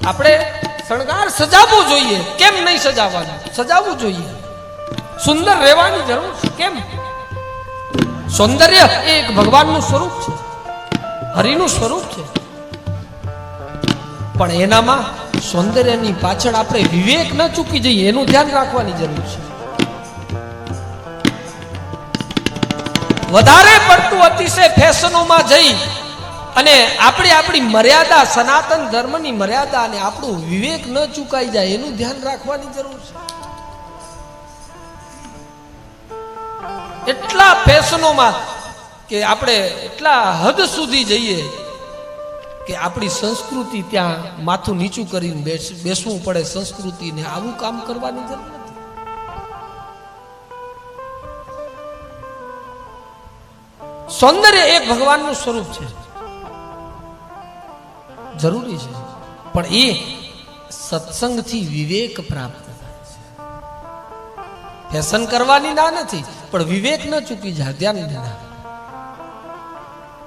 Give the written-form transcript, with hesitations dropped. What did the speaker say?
આપણે શણગાર સજાવવું જોઈએ. કેમ નહીં સજાવવાનું? સજાવવું જોઈએ. સુંદર રહેવાની જરૂર છે. કેમ? સૌંદર્ય એ એક ભગવાનનું સ્વરૂપ છે, હરિનું સ્વરૂપ છે. પણ એનામાં સૌંદર્યની પાછળ આપણે વિવેક ન ચૂકી જઈએ એનું ધ્યાન રાખવાની જરૂર છે. વધારે પડતું અતિશય ફેશનોમાં જઈ અને આપણી મર્યાદા, સનાતન ધર્મની મર્યાદા અને આપણું વિવેક ન ચૂકાઈ જાય એનું ધ્યાન રાખવાની જરૂર છે. એટલા ફેશનોમાં કે આપણે એટલા હદ સુધી જઈએ કે આપણી સંસ્કૃતિ ત્યાં માથું નીચું કરીને બેસવું પડે સંસ્કૃતિને. આવું કામ કરવાની જરૂર નથી. સૌંદર્ય એક ભગવાનનું સ્વરૂપ છે, જરૂરી છે, પણ એ સત્સંગથી વિવેક પ્રાપ્ત થાય છે. ફેશન કરવાની ના નથી, પણ વિવેક ન ચૂકી જાય, ધ્યાન દેના.